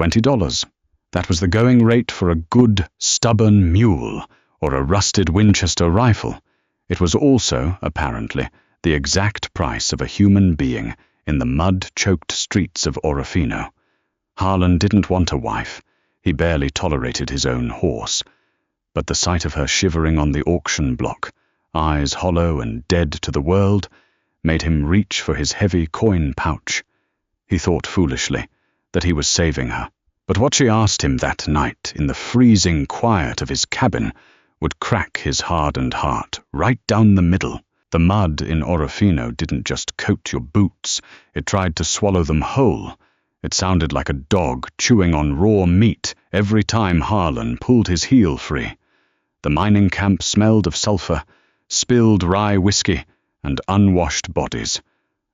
$20. That was the going rate for a good, stubborn mule or a rusted Winchester rifle. It was also, apparently, the exact price of a human being in the mud-choked streets of Orofino. Harlan didn't want a wife. He barely tolerated his own horse. But the sight of her shivering on the auction block, eyes hollow and dead to the world, made him reach for his heavy coin pouch. He thought foolishly that he was saving her. But what she asked him that night in the freezing quiet of his cabin would crack his hardened heart right down the middle. The mud in Orofino didn't just coat your boots, it tried to swallow them whole. It sounded like a dog chewing on raw meat every time Harlan pulled his heel free. The mining camp smelled of sulfur, spilled rye whiskey, and unwashed bodies,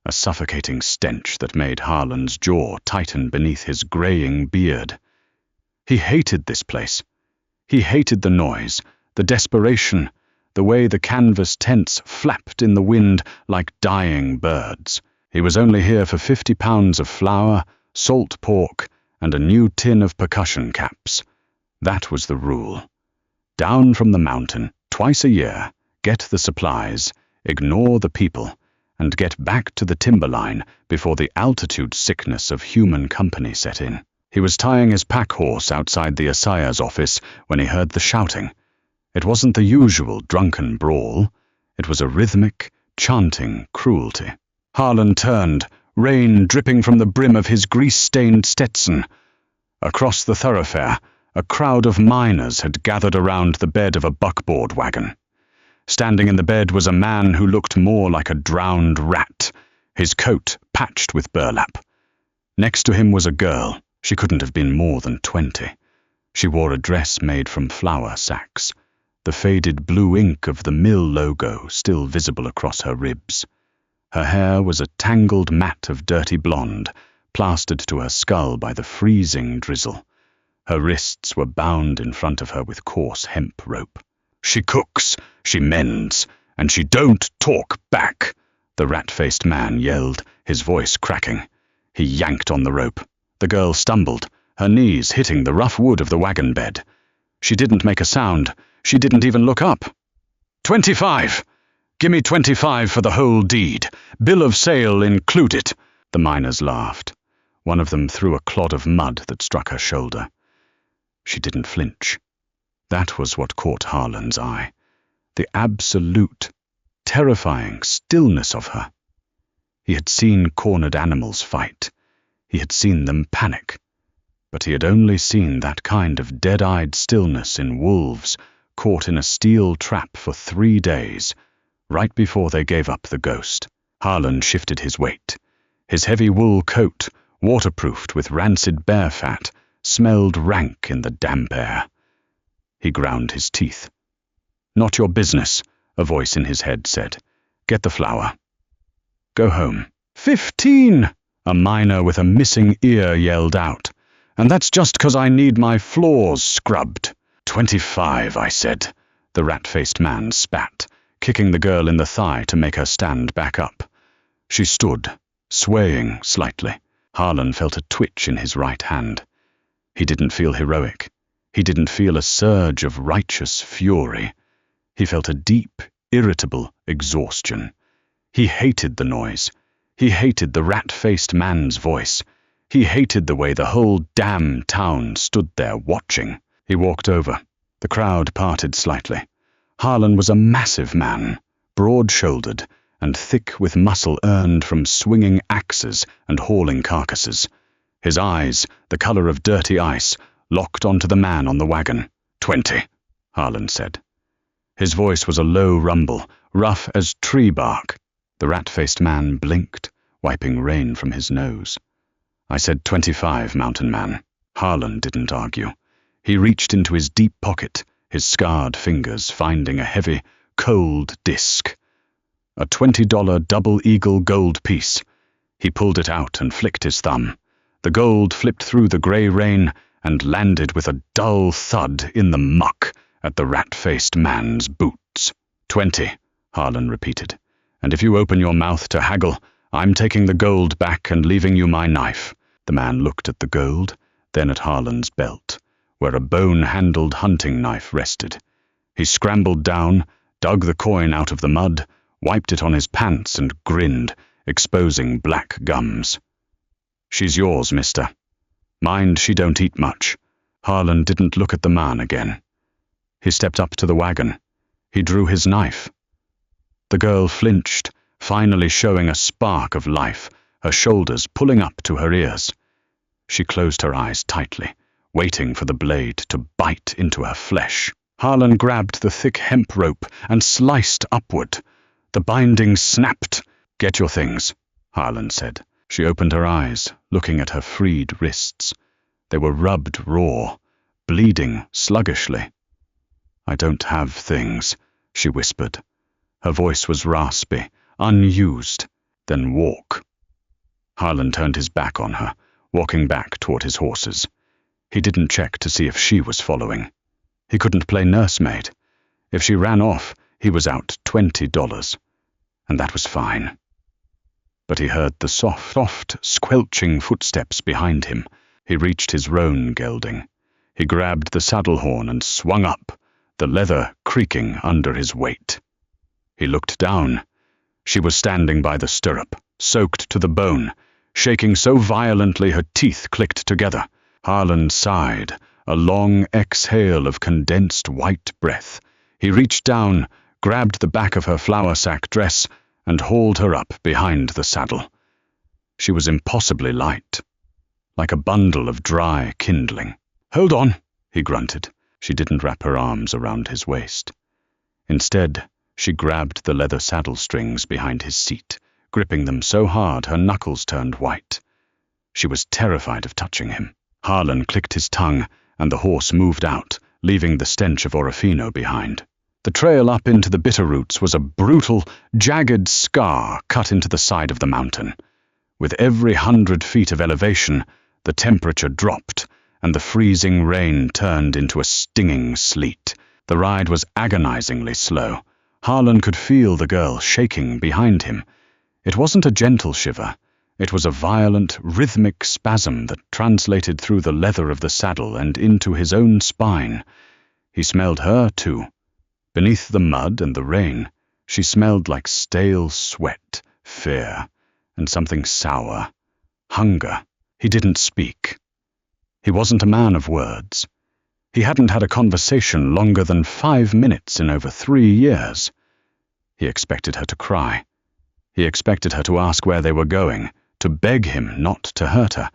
a suffocating stench that made Harlan's jaw tighten beneath his graying beard. He hated this place. He hated the noise, the desperation, the way the canvas tents flapped in the wind like dying birds. He was only here for 50 pounds of flour, salt pork, and a new tin of percussion caps. That was the rule. Down from the mountain, twice a year, get the supplies, ignore the people, and get back to the timberline before the altitude sickness of human company set in. He was tying his pack horse outside the Assayas office when he heard the shouting. It wasn't the usual drunken brawl. It was a rhythmic, chanting cruelty. Harlan turned, rain dripping from the brim of his grease-stained Stetson. Across the thoroughfare, a crowd of miners had gathered around the bed of a buckboard wagon. Standing in the bed was a man who looked more like a drowned rat, his coat patched with burlap. Next to him was a girl. She couldn't have been more than 20. She wore a dress made from flour sacks, the faded blue ink of the mill logo still visible across her ribs. Her hair was a tangled mat of dirty blonde, plastered to her skull by the freezing drizzle. Her wrists were bound in front of her with coarse hemp rope. "She cooks, she mends, and she don't talk back," the rat-faced man yelled, his voice cracking. He yanked on the rope. The girl stumbled, her knees hitting the rough wood of the wagon bed. She didn't make a sound. She didn't even look up. 25! Gimme 25 for the whole deed. Bill of sale included. The miners laughed. One of them threw a clod of mud that struck her shoulder. She didn't flinch. That was what caught Harlan's eye. The absolute, terrifying stillness of her. He had seen cornered animals fight. He had seen them panic. But he had only seen that kind of dead-eyed stillness in wolves caught in a steel trap for 3 days, right before they gave up the ghost. Harlan shifted his weight. His heavy wool coat, waterproofed with rancid bear fat, smelled rank in the damp air. He ground his teeth. "Not your business," a voice in his head said. "Get the flour. Go home." 15! A miner with a missing ear yelled out. "And that's just 'cause I need my floors scrubbed." 25, I said, the rat-faced man spat, kicking the girl in the thigh to make her stand back up. She stood, swaying slightly. Harlan felt a twitch in his right hand. He didn't feel heroic. He didn't feel a surge of righteous fury. He felt a deep, irritable exhaustion. He hated the noise. He hated the rat-faced man's voice. He hated the way the whole damn town stood there watching. He walked over. The crowd parted slightly. Harlan was a massive man, broad-shouldered and thick with muscle earned from swinging axes and hauling carcasses. His eyes, the color of dirty ice, locked onto the man on the wagon. 20, Harlan said. His voice was a low rumble, rough as tree bark. The rat-faced man blinked, wiping rain from his nose. "I said 25, mountain man." Harlan didn't argue. He reached into his deep pocket, his scarred fingers finding a heavy, cold disc. A $20 double eagle gold piece. He pulled it out and flicked his thumb. The gold flipped through the grey rain and landed with a dull thud in the muck at the rat-faced man's boots. 20, Harlan repeated. "And if you open your mouth to haggle, I'm taking the gold back and leaving you my knife." The man looked at the gold, then at Harlan's belt, where a bone-handled hunting knife rested. He scrambled down, dug the coin out of the mud, wiped it on his pants and grinned, exposing black gums. "She's yours, mister. Mind she don't eat much." Harlan didn't look at the man again. He stepped up to the wagon. He drew his knife. The girl flinched, finally showing a spark of life, her shoulders pulling up to her ears. She closed her eyes tightly, waiting for the blade to bite into her flesh. Harlan grabbed the thick hemp rope and sliced upward. The binding snapped. "Get your things," Harlan said. She opened her eyes, looking at her freed wrists. They were rubbed raw, bleeding sluggishly. "I don't have things," she whispered. Her voice was raspy, unused. "Then walk." Harlan turned his back on her, walking back toward his horses. He didn't check to see if she was following. He couldn't play nursemaid. If she ran off, he was out $20, and that was fine. But he heard the soft, squelching footsteps behind him. He reached his roan gelding. He grabbed the saddle horn and swung up, the leather creaking under his weight. He looked down. She was standing by the stirrup, soaked to the bone, shaking so violently her teeth clicked together. Harlan sighed, a long exhale of condensed white breath. He reached down, grabbed the back of her flour sack dress, and hauled her up behind the saddle. She was impossibly light, like a bundle of dry kindling. "Hold on," he grunted. She didn't wrap her arms around his waist. Instead, she grabbed the leather saddle strings behind his seat, gripping them so hard her knuckles turned white. She was terrified of touching him. Harlan clicked his tongue, and the horse moved out, leaving the stench of Orofino behind. The trail up into the Bitterroots was a brutal, jagged scar cut into the side of the mountain. With every 100 feet of elevation, the temperature dropped, and the freezing rain turned into a stinging sleet. The ride was agonizingly slow. Harlan could feel the girl shaking behind him. It wasn't a gentle shiver. It was a violent, rhythmic spasm that translated through the leather of the saddle and into his own spine. He smelled her, too. Beneath the mud and the rain, she smelled like stale sweat, fear, and something sour. Hunger. He didn't speak. He wasn't a man of words. He hadn't had a conversation longer than 5 minutes in over 3 years. He expected her to cry. He expected her to ask where they were going, to beg him not to hurt her,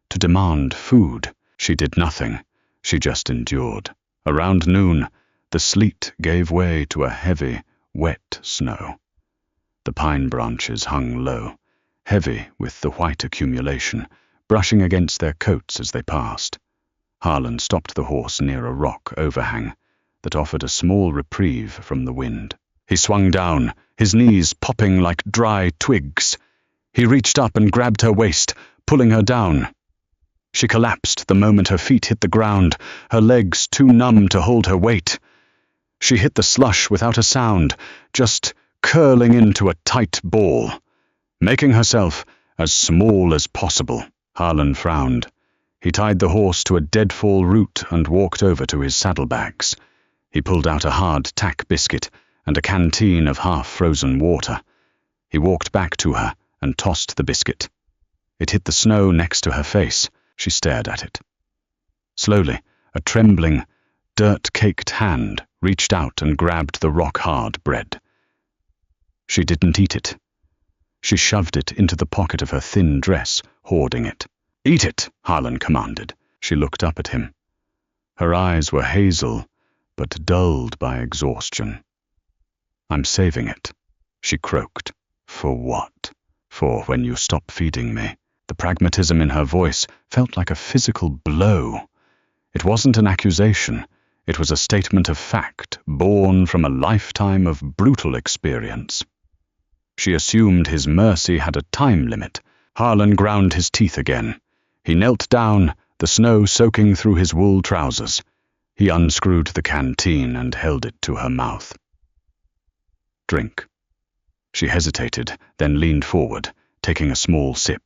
to demand food. She did nothing. She just endured. Around noon, the sleet gave way to a heavy, wet snow. The pine branches hung low, heavy with the white accumulation, brushing against their coats as they passed. Harlan stopped the horse near a rock overhang that offered a small reprieve from the wind. He swung down, his knees popping like dry twigs. He reached up and grabbed her waist, pulling her down. She collapsed the moment her feet hit the ground, her legs too numb to hold her weight. She hit the slush without a sound, just curling into a tight ball, making herself as small as possible. Harlan frowned. He tied the horse to a deadfall root and walked over to his saddlebags. He pulled out a hard tack biscuit and a canteen of half-frozen water. He walked back to her and tossed the biscuit. It hit the snow next to her face. She stared at it. Slowly, a trembling, dirt-caked hand reached out and grabbed the rock-hard bread. She didn't eat it. She shoved it into the pocket of her thin dress, hoarding it. "Eat it," Harlan commanded. She looked up at him. Her eyes were hazel, but dulled by exhaustion. "I'm saving it," she croaked. "For what?" "For when you stop feeding me." The pragmatism in her voice felt like a physical blow. It wasn't an accusation. It was a statement of fact, born from a lifetime of brutal experience. She assumed his mercy had a time limit. Harlan ground his teeth again. He knelt down, the snow soaking through his wool trousers. He unscrewed the canteen and held it to her mouth. "Drink." She hesitated, then leaned forward, taking a small sip.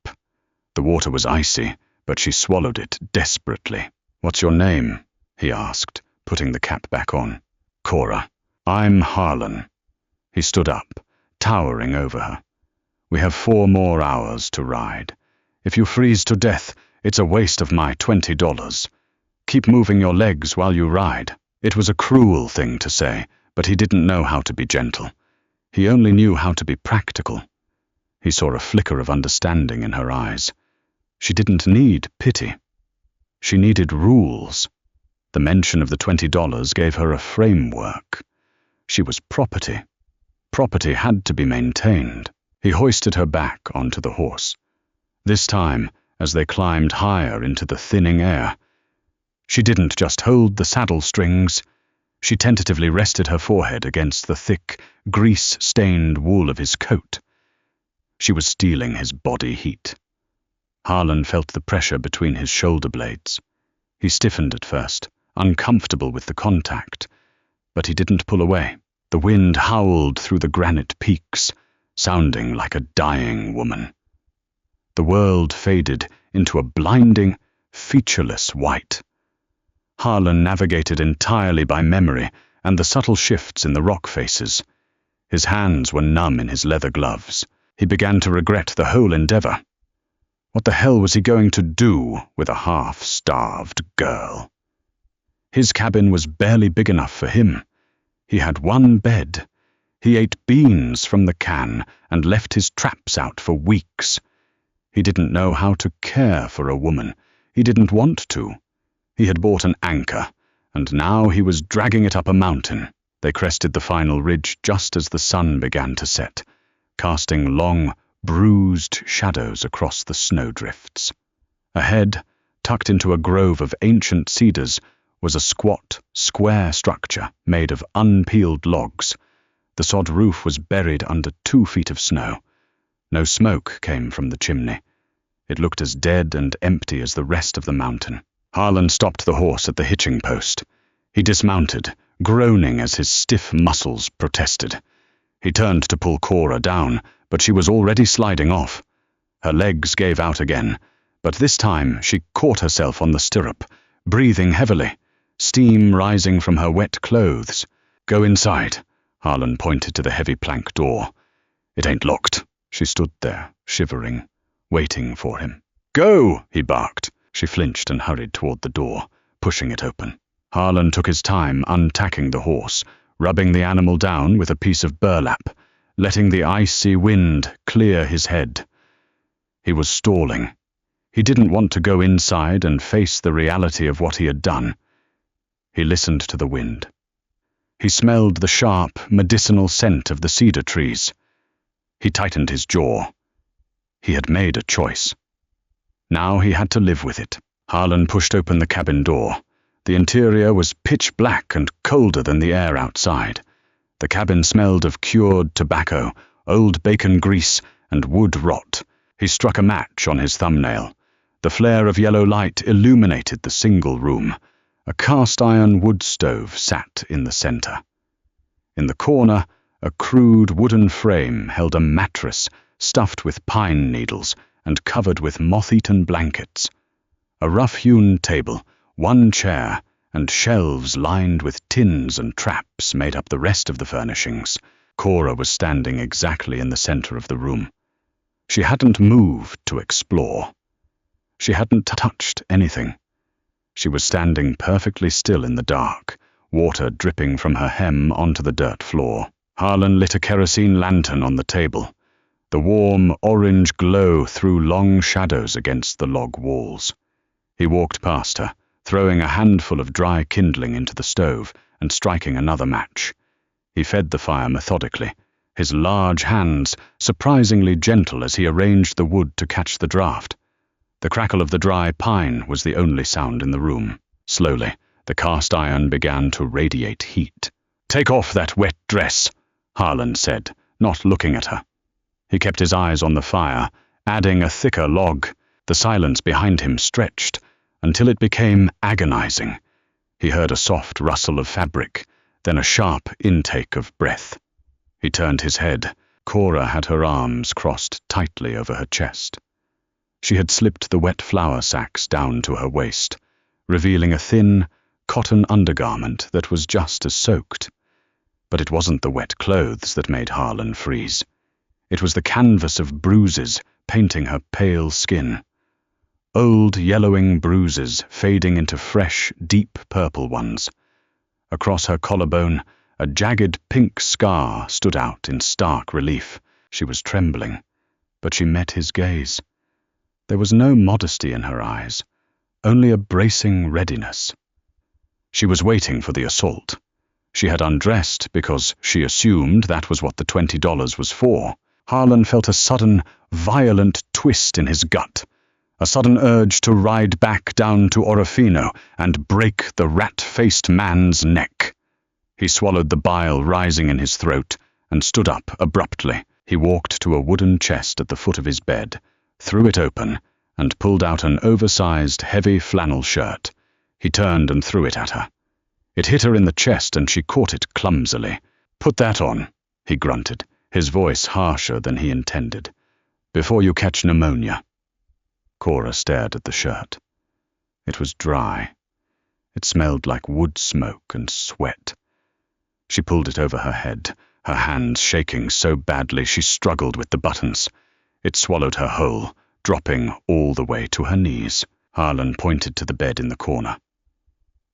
The water was icy, but she swallowed it desperately. "What's your name?" he asked, putting the cap back on. "Cora." "I'm Harlan." He stood up, towering over her. "We have 4 more hours to ride. If you freeze to death, it's a waste of my $20. Keep moving your legs while you ride." It was a cruel thing to say, but he didn't know how to be gentle. He only knew how to be practical. He saw a flicker of understanding in her eyes. She didn't need pity. She needed rules. The mention of the $20 gave her a framework. She was property. Property had to be maintained. He hoisted her back onto the horse. This time, as they climbed higher into the thinning air, she didn't just hold the saddle strings. She tentatively rested her forehead against the thick, grease-stained wool of his coat. She was stealing his body heat. Harlan felt the pressure between his shoulder blades. He stiffened at first, uncomfortable with the contact, but he didn't pull away. The wind howled through the granite peaks, sounding like a dying woman. The world faded into a blinding, featureless white. Harlan navigated entirely by memory and the subtle shifts in the rock faces. His hands were numb in his leather gloves. He began to regret the whole endeavor. What the hell was he going to do with a half-starved girl? His cabin was barely big enough for him. He had 1 bed. He ate beans from the can and left his traps out for weeks. He didn't know how to care for a woman. He didn't want to. He had bought an anchor, and now he was dragging it up a mountain. They crested the final ridge just as the sun began to set, casting long, bruised shadows across the snowdrifts. Ahead, tucked into a grove of ancient cedars, was a squat, square structure made of unpeeled logs. The sod roof was buried under 2 feet of snow. No smoke came from the chimney. It looked as dead and empty as the rest of the mountain. Harlan stopped the horse at the hitching post. He dismounted, groaning as his stiff muscles protested. He turned to pull Cora down, but she was already sliding off. Her legs gave out again, but this time she caught herself on the stirrup, breathing heavily, steam rising from her wet clothes. "Go inside," Harlan pointed to the heavy plank door. "It ain't locked." She stood there, shivering, waiting for him. "Go!" he barked. She flinched and hurried toward the door, pushing it open. Harlan took his time untacking the horse, rubbing the animal down with a piece of burlap, letting the icy wind clear his head. He was stalling. He didn't want to go inside and face the reality of what he had done. He listened to the wind. He smelled the sharp, medicinal scent of the cedar trees. He tightened his jaw. He had made a choice. Now he had to live with it. Harlan pushed open the cabin door. The interior was pitch black and colder than the air outside. The cabin smelled of cured tobacco, old bacon grease, and wood rot. He struck a match on his thumbnail. The flare of yellow light illuminated the single room. A cast-iron wood stove sat in the center. In the corner, a crude wooden frame held a mattress stuffed with pine needles and covered with moth-eaten blankets. A rough-hewn table, 1 chair, and shelves lined with tins and traps made up the rest of the furnishings. Cora was standing exactly in the center of the room. She hadn't moved to explore. She hadn't touched anything. She was standing perfectly still in the dark, water dripping from her hem onto the dirt floor. Harlan lit a kerosene lantern on the table. The warm, orange glow threw long shadows against the log walls. He walked past her, throwing a handful of dry kindling into the stove and striking another match. He fed the fire methodically, his large hands surprisingly gentle as he arranged the wood to catch the draft. The crackle of the dry pine was the only sound in the room. Slowly, the cast iron began to radiate heat. "Take off that wet dress," Harlan said, not looking at her. He kept his eyes on the fire, adding a thicker log. The silence behind him stretched, until it became agonizing. He heard a soft rustle of fabric, then a sharp intake of breath. He turned his head. Cora had her arms crossed tightly over her chest. She had slipped the wet flour sacks down to her waist, revealing a thin, cotton undergarment that was just as soaked. But it wasn't the wet clothes that made Harlan freeze. It was the canvas of bruises painting her pale skin. Old yellowing bruises fading into fresh, deep purple ones. Across her collarbone, a jagged pink scar stood out in stark relief. She was trembling, but she met his gaze. There was no modesty in her eyes, only a bracing readiness. She was waiting for the assault. She had undressed because she assumed that was what the $20 was for. Harlan felt a sudden, violent twist in his gut, a sudden urge to ride back down to Orofino and break the rat-faced man's neck. He swallowed the bile rising in his throat and stood up abruptly. He walked to a wooden chest at the foot of his bed, threw it open, and pulled out an oversized, heavy flannel shirt. He turned and threw it at her. It hit her in the chest and she caught it clumsily. "Put that on," he grunted, his voice harsher than he intended, "before you catch pneumonia." Cora stared at the shirt. It was dry. It smelled like wood smoke and sweat. She pulled it over her head, her hands shaking so badly she struggled with the buttons. It swallowed her whole, dropping all the way to her knees. Harlan pointed to the bed in the corner.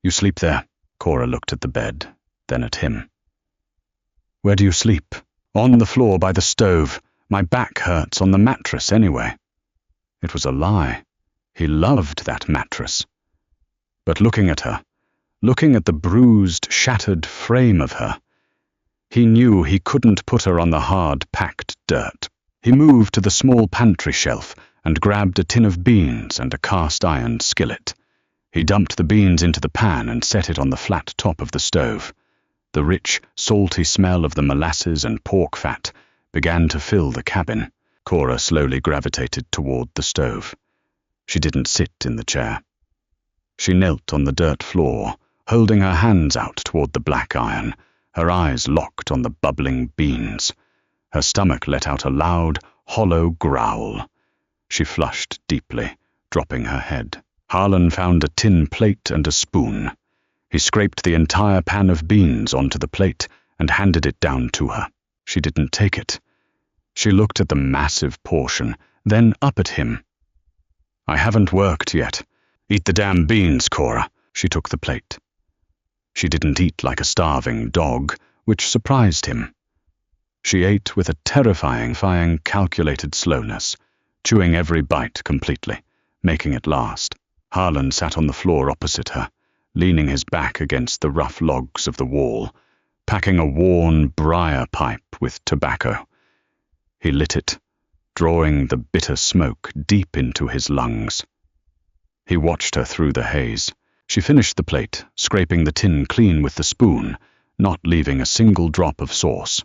"You sleep there." Cora looked at the bed, then at him. "Where do you sleep?" "On the floor by the stove. My back hurts on the mattress anyway." It was a lie. He loved that mattress. But looking at her, looking at the bruised, shattered frame of her, he knew he couldn't put her on the hard, packed dirt. He moved to the small pantry shelf and grabbed a tin of beans and a cast-iron skillet. He dumped the beans into the pan and set it on the flat top of the stove. The rich, salty smell of the molasses and pork fat began to fill the cabin. Cora slowly gravitated toward the stove. She didn't sit in the chair. She knelt on the dirt floor, holding her hands out toward the black iron, her eyes locked on the bubbling beans. Her stomach let out a loud, hollow growl. She flushed deeply, dropping her head. Harlan found a tin plate and a spoon. He scraped the entire pan of beans onto the plate and handed it down to her. She didn't take it. She looked at the massive portion, then up at him. "I haven't worked yet. Eat the damn beans, Cora." She took the plate. She didn't eat like a starving dog, which surprised him. She ate with a terrifying, calculated slowness, chewing every bite completely, making it last. Harlan sat on the floor opposite her, leaning his back against the rough logs of the wall, packing a worn briar pipe with tobacco. He lit it, drawing the bitter smoke deep into his lungs. He watched her through the haze. She finished the plate, scraping the tin clean with the spoon, not leaving a single drop of sauce.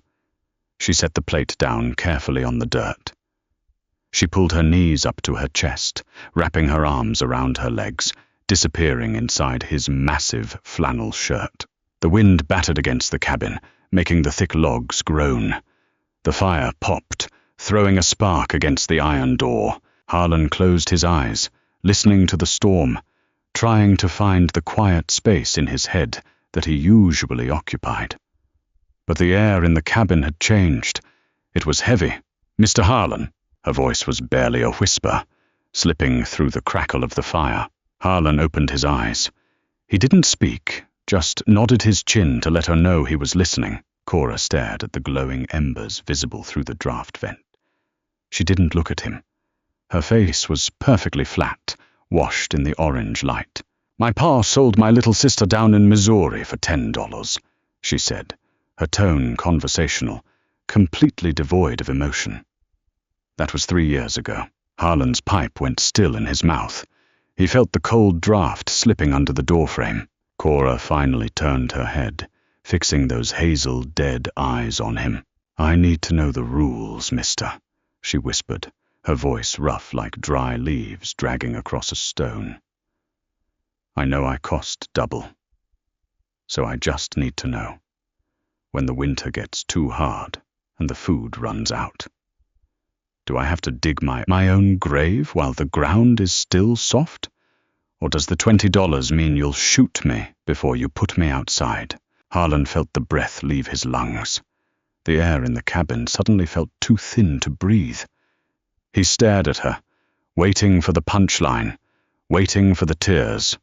She set the plate down carefully on the dirt. She pulled her knees up to her chest, wrapping her arms around her legs, disappearing inside his massive flannel shirt. The wind battered against the cabin, making the thick logs groan. The fire popped, throwing a spark against the iron door. Harlan closed his eyes, listening to the storm, trying to find the quiet space in his head that he usually occupied. But the air in the cabin had changed. It was heavy. "Mr. Harlan." Her voice was barely a whisper, slipping through the crackle of the fire. Harlan opened his eyes. He didn't speak, just nodded his chin to let her know he was listening. Cora stared at the glowing embers visible through the draft vent. She didn't look at him. Her face was perfectly flat, washed in the orange light. "My pa sold my little sister down in Missouri for $10, she said, her tone conversational, completely devoid of emotion. That was 3 years ago. Harlan's pipe went still in his mouth. He felt the cold draft slipping under the doorframe. Cora finally turned her head, fixing those hazel, dead eyes on him. "I need to know the rules, mister," she whispered, her voice rough like dry leaves dragging across a stone. "I know I cost double, so I just need to know when the winter gets too hard and the food runs out." Do I have to dig my own grave while the ground is still soft? Or does the $20 mean you'll shoot me before you put me outside? Harlan felt the breath leave his lungs. The air in the cabin suddenly felt too thin to breathe. He stared at her, waiting for the punchline, waiting for the tears.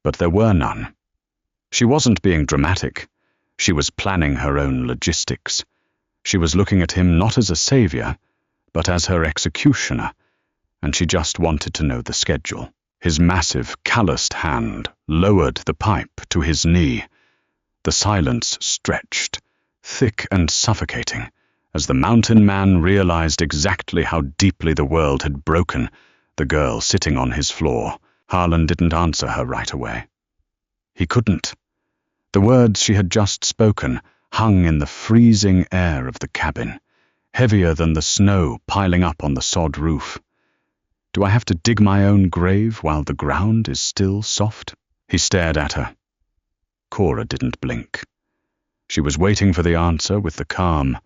But there were none. She wasn't being dramatic. She was planning her own logistics. She was looking at him not as a savior, but as her executioner, and she just wanted to know the schedule. His massive, calloused hand lowered the pipe to his knee. The silence stretched, thick and suffocating, as the mountain man realized exactly how deeply the world had broken the girl sitting on his floor. Harlan didn't answer her right away. He couldn't. The words she had just spoken hung in the freezing air of the cabin, heavier than the snow piling up on the sod roof. Do I have to dig my own grave while the ground is still soft? He stared at her. Cora didn't blink. She was waiting for the answer with the calm,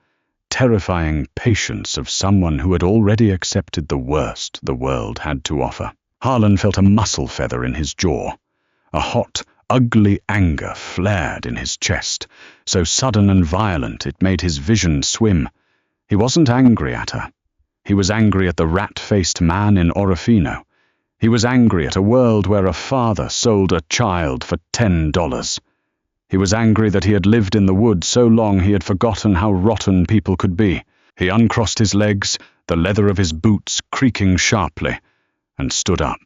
terrifying patience of someone who had already accepted the worst the world had to offer. Harlan felt a muscle feather in his jaw. A hot, ugly anger flared in his chest, so sudden and violent it made his vision swim. He wasn't angry at her. He was angry at the rat-faced man in Orofino. He was angry at a world where a father sold a child for $10. He was angry that he had lived in the woods so long he had forgotten how rotten people could be. He uncrossed his legs, the leather of his boots creaking sharply, and stood up.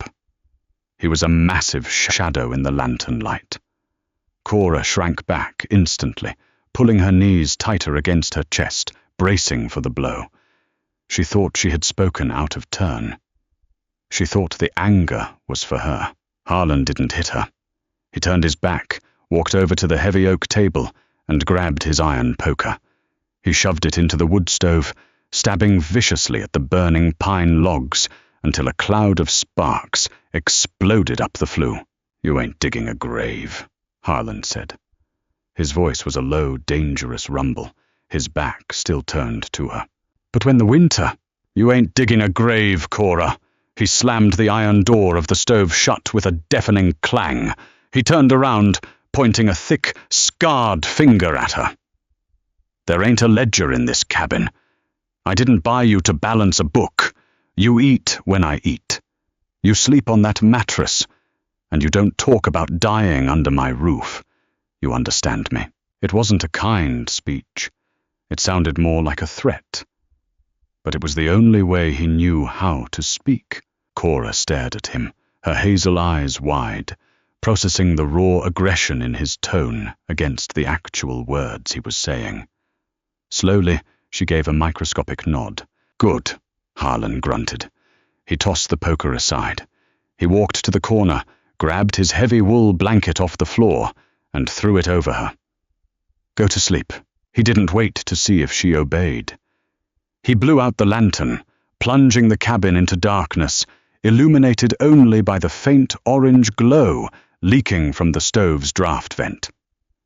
He was a massive shadow in the lantern light. Cora shrank back instantly, pulling her knees tighter against her chest, bracing for the blow. She thought she had spoken out of turn. She thought the anger was for her. Harlan didn't hit her. He turned his back, walked over to the heavy oak table, and grabbed his iron poker. He shoved it into the wood stove, stabbing viciously at the burning pine logs until a cloud of sparks exploded up the flue. "You ain't digging a grave," Harlan said. His voice was a low, dangerous rumble, his back still turned to her. "But when the winter—" "You ain't digging a grave, Cora." He slammed the iron door of the stove shut with a deafening clang. He turned around, pointing a thick, scarred finger at her. "There ain't a ledger in this cabin. I didn't buy you to balance a book. You eat when I eat. You sleep on that mattress, and you don't talk about dying under my roof. You understand me?" It wasn't a kind speech. It sounded more like a threat. But it was the only way he knew how to speak. Cora stared at him, her hazel eyes wide, processing the raw aggression in his tone against the actual words he was saying. Slowly, she gave a microscopic nod. "Good," Harlan grunted. He tossed the poker aside. He walked to the corner, grabbed his heavy wool blanket off the floor, and threw it over her. "Go to sleep." He didn't wait to see if she obeyed. He blew out the lantern, plunging the cabin into darkness, illuminated only by the faint orange glow leaking from the stove's draft vent.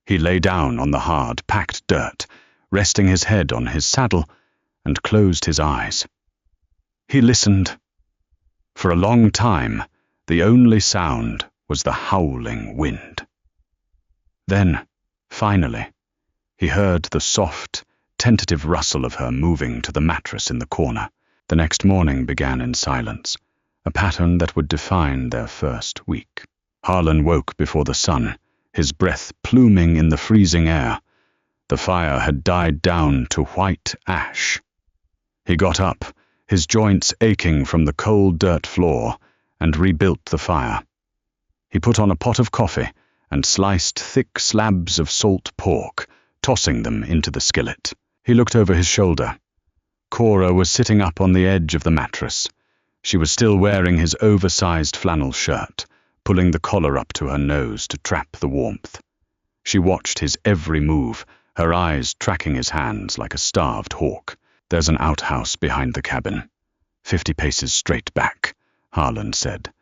He lay down on the hard, packed dirt, resting his head on his saddle, and closed his eyes. He listened. For a long time, the only sound was the howling wind. Then, finally, he heard the soft, tentative rustle of her moving to the mattress in the corner. The next morning began in silence, a pattern that would define their first week. Harlan woke before the sun, his breath pluming in the freezing air. The fire had died down to white ash. He got up, his joints aching from the cold dirt floor, and rebuilt the fire. He put on a pot of coffee and sliced thick slabs of salt pork, tossing them into the skillet. He looked over his shoulder. Cora was sitting up on the edge of the mattress. She was still wearing his oversized flannel shirt, pulling the collar up to her nose to trap the warmth. She watched his every move, her eyes tracking his hands like a starved hawk. "There's an outhouse behind the cabin. 50 paces straight back," Harlan said,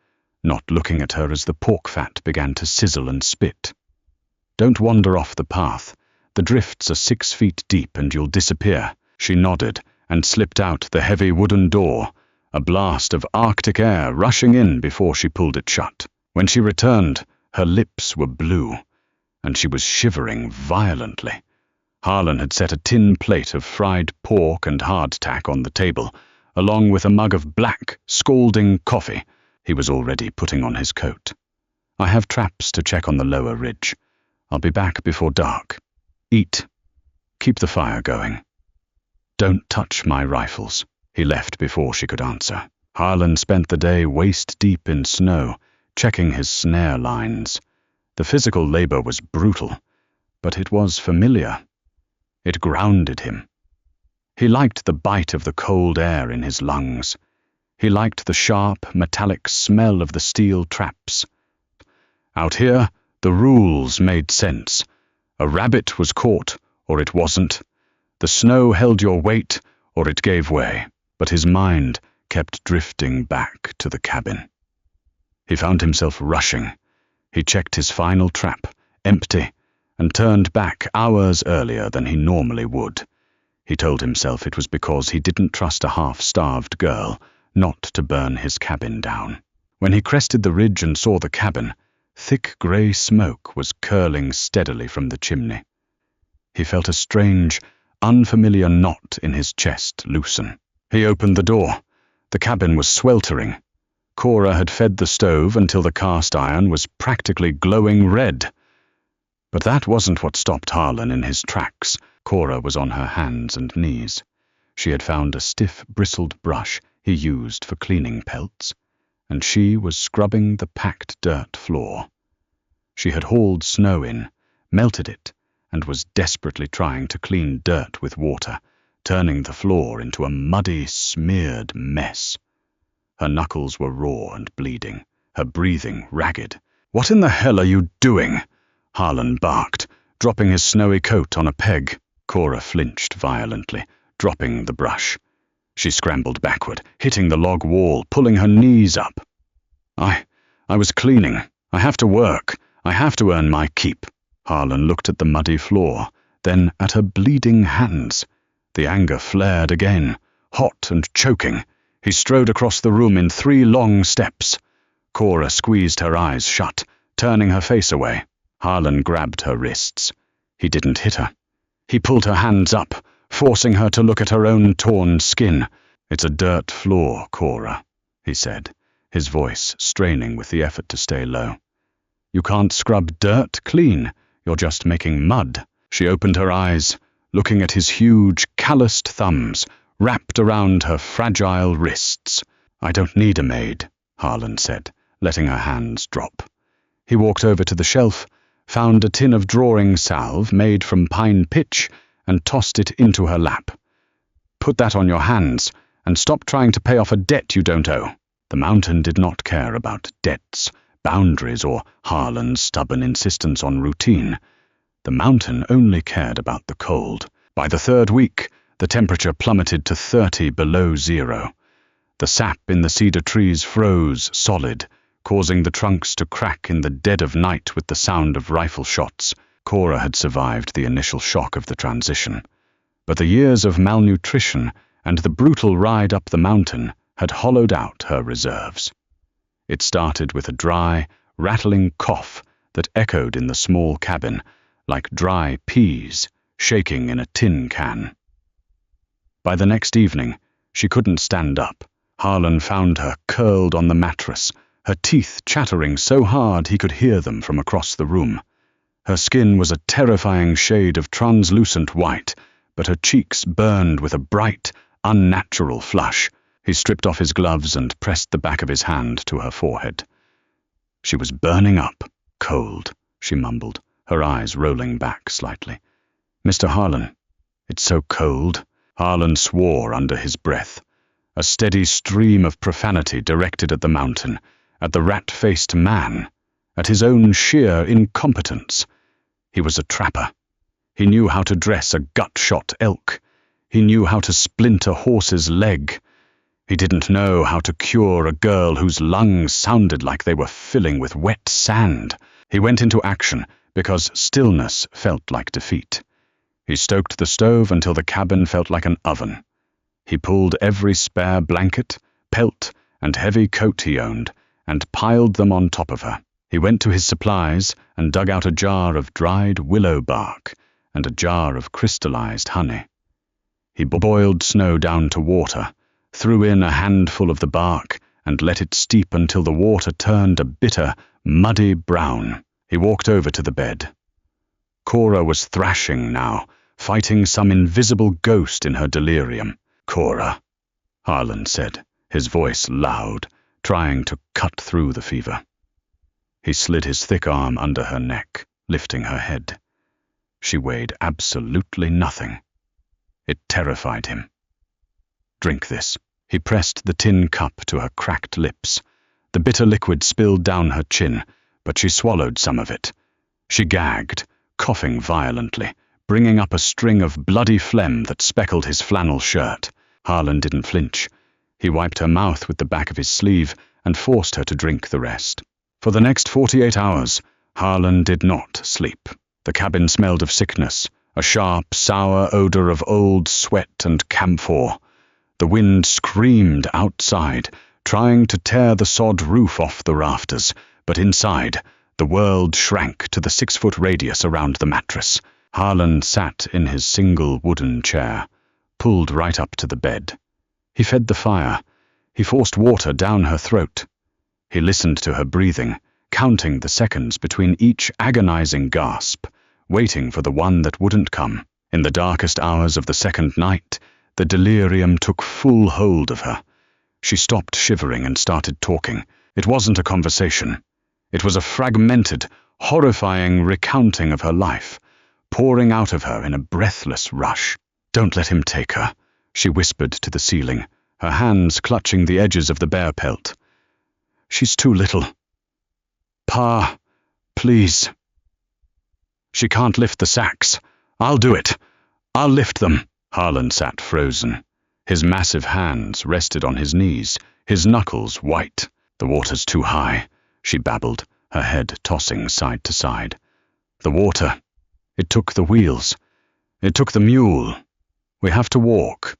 not looking at her as the pork fat began to sizzle and spit. "Don't wander off the path. The drifts are 6 feet deep and you'll disappear." She nodded and slipped out the heavy wooden door, a blast of Arctic air rushing in before she pulled it shut. When she returned, her lips were blue, and she was shivering violently. Harlan had set a tin plate of fried pork and hardtack on the table, along with a mug of black, scalding coffee. He was already putting on his coat. "I have traps to check on the lower ridge. I'll be back before dark. Eat. Keep the fire going. Don't touch my rifles." He left before she could answer. Harlan spent the day waist-deep in snow, checking his snare lines. The physical labor was brutal, but it was familiar. It grounded him. He liked the bite of the cold air in his lungs. He liked the sharp, metallic smell of the steel traps. Out here, the rules made sense. A rabbit was caught, or it wasn't. The snow held your weight, or it gave way. But his mind kept drifting back to the cabin. He found himself rushing. He checked his final trap, empty, and turned back hours earlier than he normally would. He told himself it was because he didn't trust a half-starved girl not to burn his cabin down. When he crested the ridge and saw the cabin, thick grey smoke was curling steadily from the chimney. He felt a strange, unfamiliar knot in his chest loosen. He opened the door. The cabin was sweltering. Cora had fed the stove until the cast iron was practically glowing red. But that wasn't what stopped Harlan in his tracks. Cora was on her hands and knees. She had found a stiff, bristled brush he used for cleaning pelts, and she was scrubbing the packed dirt floor. She had hauled snow in, melted it, and was desperately trying to clean dirt with water, turning the floor into a muddy, smeared mess. Her knuckles were raw and bleeding, her breathing ragged. "What in the hell are you doing?" Harlan barked, dropping his snowy coat on a peg. Cora flinched violently, dropping the brush. She scrambled backward, hitting the log wall, pulling her knees up. I was cleaning. I have to work. I have to earn my keep." Harlan looked at the muddy floor, then at her bleeding hands. The anger flared again, hot and choking. He strode across the room in 3 long steps. Cora squeezed her eyes shut, turning her face away. Harlan grabbed her wrists. He didn't hit her. He pulled her hands up, forcing her to look at her own torn skin. "It's a dirt floor, Cora," he said, his voice straining with the effort to stay low. "You can't scrub dirt clean. You're just making mud." She opened her eyes, looking at his huge, calloused thumbs wrapped around her fragile wrists. "I don't need a maid," Harlan said, letting her hands drop. He walked over to the shelf, found a tin of drawing salve made from pine pitch, and tossed it into her lap. "Put that on your hands, and stop trying to pay off a debt you don't owe." The mountain did not care about debts, boundaries, or Harlan's stubborn insistence on routine. The mountain only cared about the cold. By the 3rd week, the temperature plummeted to 30 below zero. The sap in the cedar trees froze solid, causing the trunks to crack in the dead of night with the sound of rifle shots. Cora had survived the initial shock of the transition, but the years of malnutrition and the brutal ride up the mountain had hollowed out her reserves. It started with a dry, rattling cough that echoed in the small cabin, like dry peas shaking in a tin can. By the next evening, she couldn't stand up. Harlan found her curled on the mattress, her teeth chattering so hard he could hear them from across the room. Her skin was a terrifying shade of translucent white, but her cheeks burned with a bright, unnatural flush. He stripped off his gloves and pressed the back of his hand to her forehead. She was burning up, cold, she mumbled, her eyes rolling back slightly. "Mr. Harlan, it's so cold." Harlan swore under his breath. A steady stream of profanity directed at the mountain, at the rat-faced man, at his own sheer incompetence. He was a trapper. He knew how to dress a gut-shot elk. He knew how to splint a horse's leg. He didn't know how to cure a girl whose lungs sounded like they were filling with wet sand. He went into action because stillness felt like defeat. He stoked the stove until the cabin felt like an oven. He pulled every spare blanket, pelt, and heavy coat he owned, and piled them on top of her. He went to his supplies and dug out a jar of dried willow bark and a jar of crystallized honey. He boiled snow down to water, threw in a handful of the bark, and let it steep until the water turned a bitter, muddy brown. He walked over to the bed. Cora was thrashing now, fighting some invisible ghost in her delirium. "Cora," Harlan said, his voice loud, trying to cut through the fever. He slid his thick arm under her neck, lifting her head. She weighed absolutely nothing. It terrified him. "Drink this." He pressed the tin cup to her cracked lips. The bitter liquid spilled down her chin, but she swallowed some of it. She gagged, coughing violently, bringing up a string of bloody phlegm that speckled his flannel shirt. Harlan didn't flinch. He wiped her mouth with the back of his sleeve and forced her to drink the rest. For the next 48 hours, Harlan did not sleep. The cabin smelled of sickness, a sharp, sour odor of old sweat and camphor. The wind screamed outside, trying to tear the sod roof off the rafters, but inside, the world shrank to the 6-foot radius around the mattress. Harlan sat in his single wooden chair, pulled right up to the bed. He fed the fire. He forced water down her throat. He listened to her breathing, counting the seconds between each agonizing gasp, waiting for the one that wouldn't come. In the darkest hours of the second night, the delirium took full hold of her. She stopped shivering and started talking. It wasn't a conversation. It was a fragmented, horrifying recounting of her life, pouring out of her in a breathless rush. "Don't let him take her," she whispered to the ceiling, her hands clutching the edges of the bear pelt. "She's too little. Pa, please." "She can't lift the sacks. I'll do it. I'll lift them." Harlan sat frozen. His massive hands rested on his knees, his knuckles white. "The water's too high," she babbled, her head tossing side to side. "The water. It took the wheels. It took the mule. We have to walk.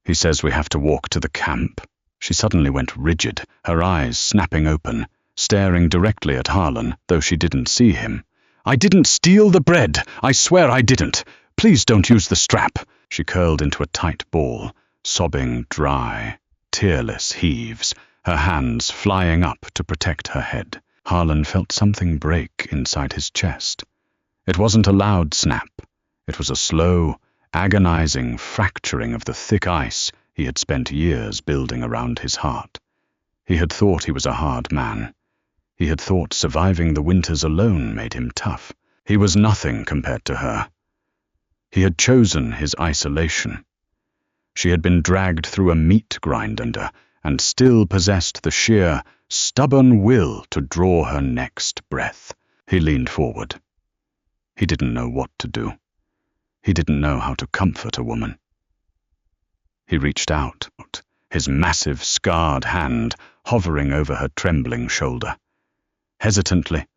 He says we have to walk to the camp." She suddenly went rigid, her eyes snapping open, staring directly at Harlan, though she didn't see him. "I didn't steal the bread. I swear I didn't. Please don't use the strap." She curled into a tight ball, sobbing dry, tearless heaves, her hands flying up to protect her head. Harlan felt something break inside his chest. It wasn't a loud snap. It was a slow, agonizing fracturing of the thick ice he had spent years building around his heart. He had thought he was a hard man. He had thought surviving the winters alone made him tough. He was nothing compared to her. He had chosen his isolation. She had been dragged through a meat grinder and still possessed the sheer, stubborn will to draw her next breath. He leaned forward. He didn't know what to do. He didn't know how to comfort a woman. He reached out, his massive, scarred hand hovering over her trembling shoulder. Hesitantly,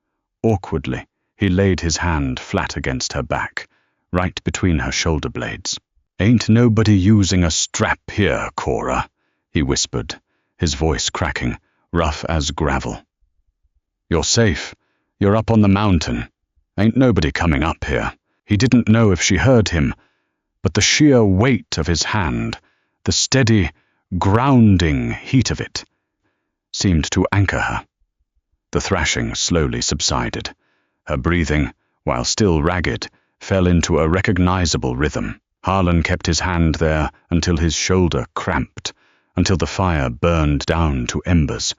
awkwardly, he laid his hand flat against her back, right between her shoulder blades. "Ain't nobody using a strap here, Cora," he whispered, his voice cracking, rough as gravel. "You're safe. You're up on the mountain. Ain't nobody coming up here." He didn't know if she heard him, but the sheer weight of his hand, the steady, grounding heat of it, seemed to anchor her. The thrashing slowly subsided. Her breathing, while still ragged, fell into a recognizable rhythm. Harlan kept his hand there until his shoulder cramped, until the fire burned down to embers,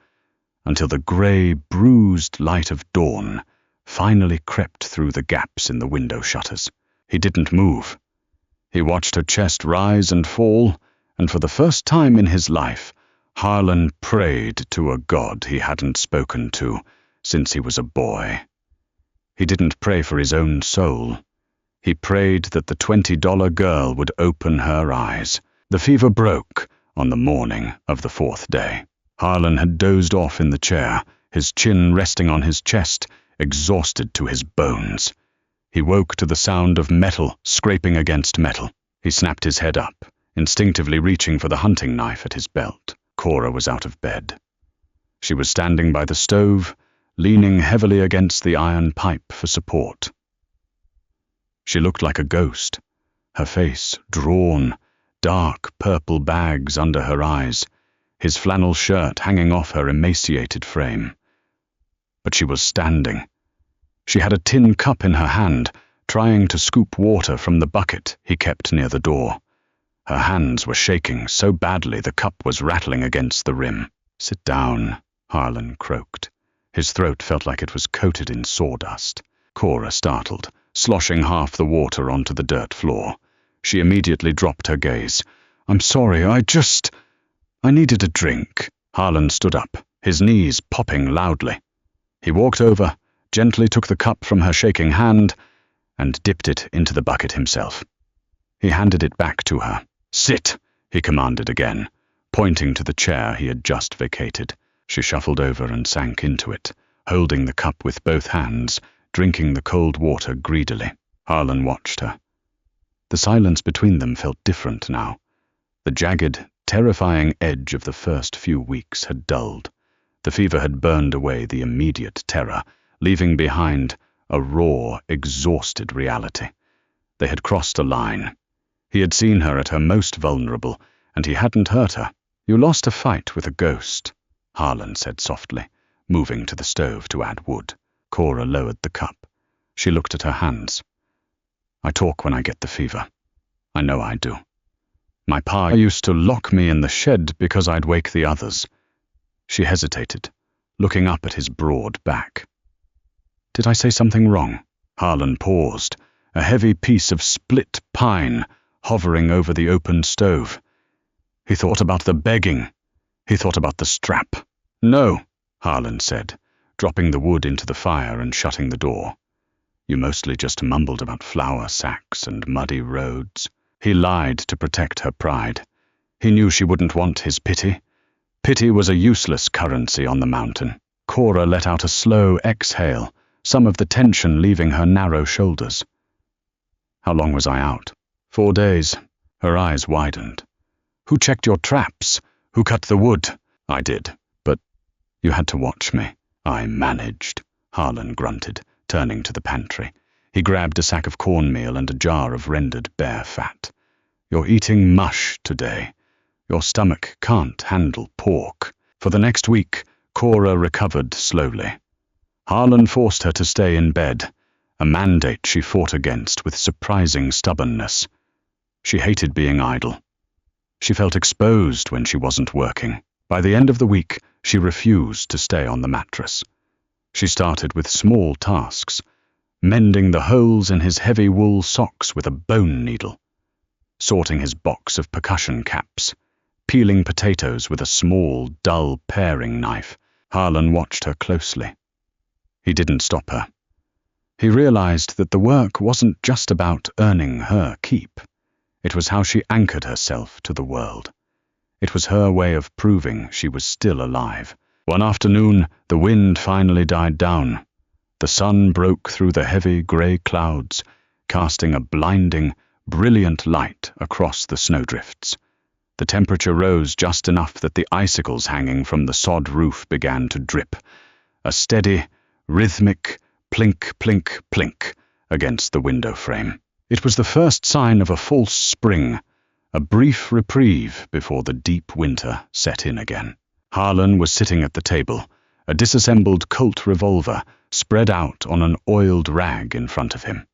until the gray, bruised light of dawn finally crept through the gaps in the window shutters. He didn't move. He watched her chest rise and fall, and for the first time in his life, Harlan prayed to a God he hadn't spoken to since he was a boy. He didn't pray for his own soul. He prayed that the $20 girl would open her eyes. The fever broke on the morning of the 4th day. Harlan had dozed off in the chair, his chin resting on his chest, exhausted to his bones. He woke to the sound of metal scraping against metal. He snapped his head up, instinctively reaching for the hunting knife at his belt. Cora was out of bed. She was standing by the stove, leaning heavily against the iron pipe for support. She looked like a ghost, her face drawn, dark purple bags under her eyes, his flannel shirt hanging off her emaciated frame. But she was standing. She had a tin cup in her hand, trying to scoop water from the bucket he kept near the door. Her hands were shaking so badly the cup was rattling against the rim. "Sit down," Harlan croaked. His throat felt like it was coated in sawdust. Cora startled, sloshing half the water onto the dirt floor. She immediately dropped her gaze. "I'm sorry, I needed a drink." Harlan stood up, his knees popping loudly. He walked over, gently took the cup from her shaking hand, and dipped it into the bucket himself. He handed it back to her. "Sit," he commanded again, pointing to the chair he had just vacated. She shuffled over and sank into it, holding the cup with both hands, drinking the cold water greedily. Harlan watched her. The silence between them felt different now. The jagged, terrifying edge of the first few weeks had dulled. The fever had burned away the immediate terror, leaving behind a raw, exhausted reality. They had crossed a line. He had seen her at her most vulnerable, and he hadn't hurt her. "You lost a fight with a ghost," Harlan said softly, moving to the stove to add wood. Cora lowered the cup. She looked at her hands. "I talk when I get the fever. I know I do. My pa used to lock me in the shed because I'd wake the others." She hesitated, looking up at his broad back. "Did I say something wrong?" Harlan paused, a heavy piece of split pine hovering over the open stove. He thought about the begging. He thought about the strap. "No," Harlan said, dropping the wood into the fire and shutting the door. "You mostly just mumbled about flour sacks and muddy roads." He lied to protect her pride. He knew she wouldn't want his pity. Pity was a useless currency on the mountain. Cora let out a slow exhale, some of the tension leaving her narrow shoulders. "How long was I out?" 4 days. Her eyes widened. "Who checked your traps? Who cut the wood?" "I did, but you had to watch me." "I managed," Harlan grunted, turning to the pantry. He grabbed a sack of cornmeal and a jar of rendered bear fat. "You're eating mush today. Your stomach can't handle pork." For the next week, Cora recovered slowly. Harlan forced her to stay in bed, a mandate she fought against with surprising stubbornness. She hated being idle. She felt exposed when she wasn't working. By the end of the week, she refused to stay on the mattress. She started with small tasks, mending the holes in his heavy wool socks with a bone needle, sorting his box of percussion caps, peeling potatoes with a small, dull paring knife. Harlan watched her closely. He didn't stop her. He realized that the work wasn't just about earning her keep. It was how she anchored herself to the world. It was her way of proving she was still alive. One afternoon, the wind finally died down. The sun broke through the heavy grey clouds, casting a blinding, brilliant light across the snowdrifts. The temperature rose just enough that the icicles hanging from the sod roof began to drip, a steady, rhythmic plink, plink, plink against the window frame. It was the first sign of a false spring, a brief reprieve before the deep winter set in again. Harlan was sitting at the table, a disassembled Colt revolver spread out on an oiled rag in front of him.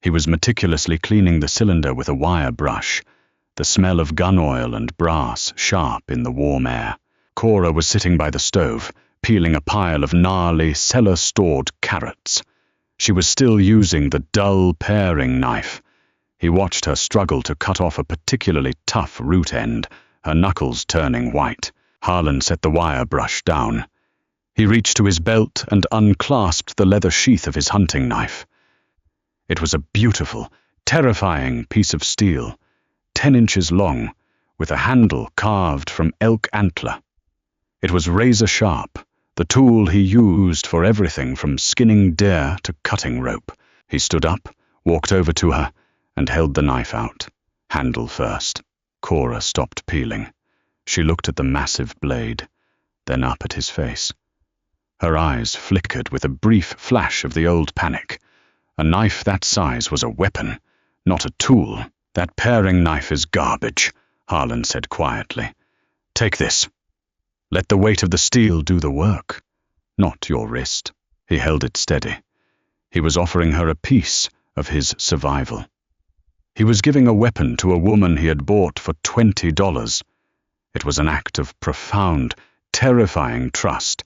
He was meticulously cleaning the cylinder with a wire brush, the smell of gun oil and brass sharp in the warm air. Cora was sitting by the stove, peeling a pile of gnarly, cellar-stored carrots. She was still using the dull paring knife. He watched her struggle to cut off a particularly tough root end, her knuckles turning white. Harlan set the wire brush down. He reached to his belt and unclasped the leather sheath of his hunting knife. It was a beautiful, terrifying piece of steel, 10 inches long, with a handle carved from elk antler. It was razor-sharp, the tool he used for everything from skinning deer to cutting rope. He stood up, walked over to her, and held the knife out, handle first. Cora stopped peeling. She looked at the massive blade, then up at his face. Her eyes flickered with a brief flash of the old panic. A knife that size was a weapon, not a tool. "That paring knife is garbage," Harlan said quietly. "Take this. Let the weight of the steel do the work, not your wrist." He held it steady. He was offering her a piece of his survival. He was giving a weapon to a woman he had bought for $20. It was an act of profound, terrifying trust,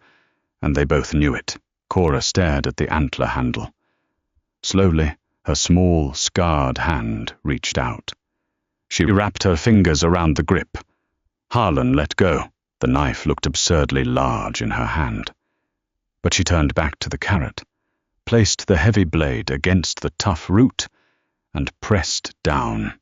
and they both knew it. Cora stared at the antler handle. Slowly, her small, scarred hand reached out. She wrapped her fingers around the grip. Harlan let go. The knife looked absurdly large in her hand. But she turned back to the carrot, placed the heavy blade against the tough root, and pressed down.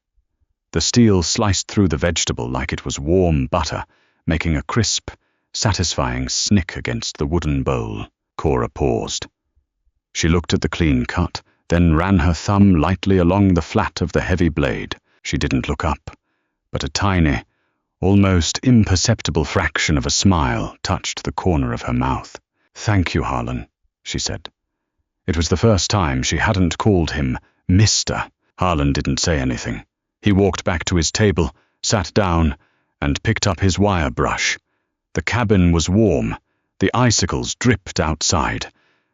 The steel sliced through the vegetable like it was warm butter, making a crisp, satisfying snick against the wooden bowl. Cora paused. She looked at the clean cut, then ran her thumb lightly along the flat of the heavy blade. She didn't look up, but a tiny, almost imperceptible fraction of a smile touched the corner of her mouth. "Thank you, Harlan," she said. It was the first time she hadn't called him Mr. Harlan didn't say anything. He walked back to his table, sat down, and picked up his wire brush. The cabin was warm, the icicles dripped outside,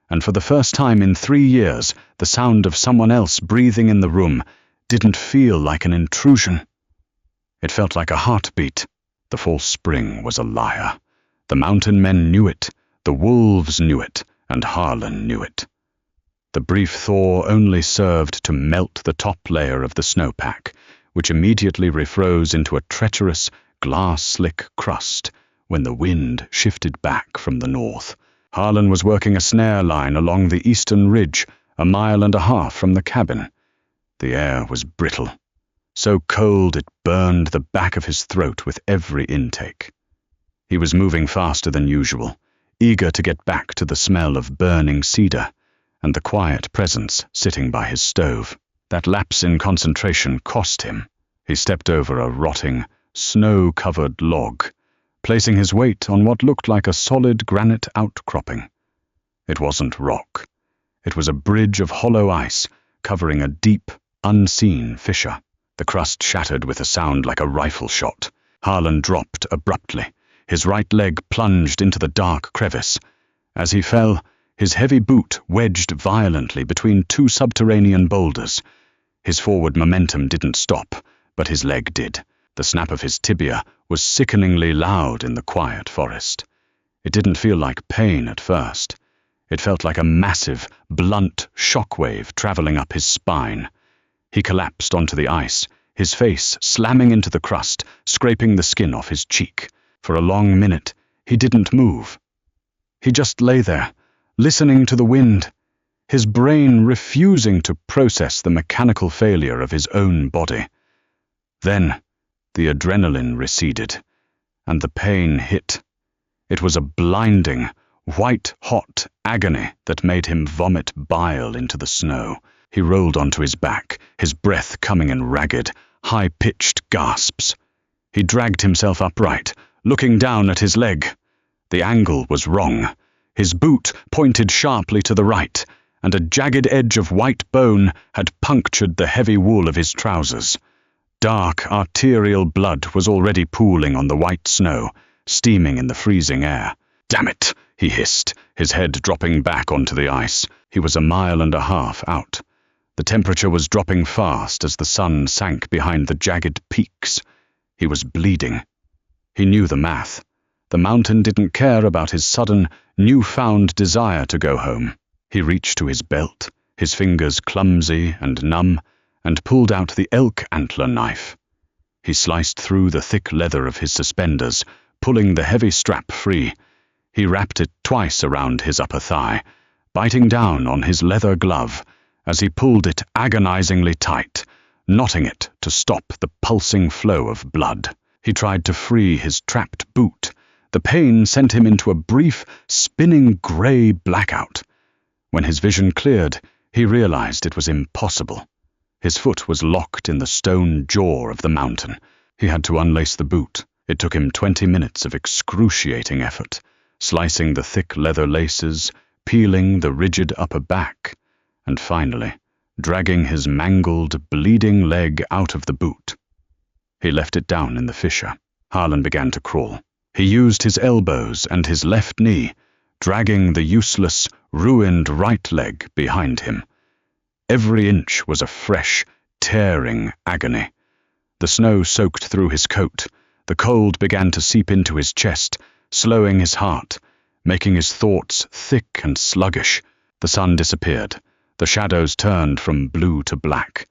and for the first time in 3 years, the sound of someone else breathing in the room didn't feel like an intrusion. It felt like a heartbeat. The false spring was a liar. The mountain men knew it, the wolves knew it, and Harlan knew it. The brief thaw only served to melt the top layer of the snowpack, which immediately refroze into a treacherous, glass-slick crust when the wind shifted back from the north. Harlan was working a snare line along the eastern ridge, 1.5 miles from the cabin. The air was brittle, so cold it burned the back of his throat with every intake. He was moving faster than usual, eager to get back to the smell of burning cedar and the quiet presence sitting by his stove. That lapse in concentration cost him. He stepped over a rotting, snow-covered log, placing his weight on what looked like a solid granite outcropping. It wasn't rock. It was a bridge of hollow ice covering a deep, unseen fissure. The crust shattered with a sound like a rifle shot. Harlan dropped abruptly. His right leg plunged into the dark crevice. As he fell, his heavy boot wedged violently between 2 subterranean boulders. His forward momentum didn't stop, but his leg did. The snap of his tibia was sickeningly loud in the quiet forest. It didn't feel like pain at first. It felt like a massive, blunt shockwave traveling up his spine. He collapsed onto the ice, his face slamming into the crust, scraping the skin off his cheek. For a long minute, he didn't move. He just lay there, listening to the wind, his brain refusing to process the mechanical failure of his own body. Then, the adrenaline receded, and the pain hit. It was a blinding, white-hot agony that made him vomit bile into the snow. He rolled onto his back, his breath coming in ragged, high-pitched gasps. He dragged himself upright, looking down at his leg. The angle was wrong. His boot pointed sharply to the right, and a jagged edge of white bone had punctured the heavy wool of his trousers. Dark, arterial blood was already pooling on the white snow, steaming in the freezing air. "Damn it!" he hissed, his head dropping back onto the ice. He was 1.5 miles out. The temperature was dropping fast as the sun sank behind the jagged peaks. He was bleeding. He knew the math. The mountain didn't care about his sudden, newfound desire to go home. He reached to his belt, his fingers clumsy and numb, and pulled out the elk antler knife. He sliced through the thick leather of his suspenders, pulling the heavy strap free. He wrapped it twice around his upper thigh, biting down on his leather glove as he pulled it agonizingly tight, knotting it to stop the pulsing flow of blood. He tried to free his trapped boot. The pain sent him into a brief, spinning gray blackout. When his vision cleared, he realized it was impossible. His foot was locked in the stone jaw of the mountain, He had to unlace the boot. It took him 20 minutes of excruciating effort, slicing the thick leather laces, peeling the rigid upper back, and finally, dragging his mangled, bleeding leg out of the boot. He left it down in the fissure. Harlan began to crawl. He used his elbows and his left knee, dragging the useless, ruined right leg behind him. Every inch was a fresh, tearing agony. The snow soaked through his coat. The cold began to seep into his chest, slowing his heart, making his thoughts thick and sluggish. The sun disappeared. The shadows turned from blue to black.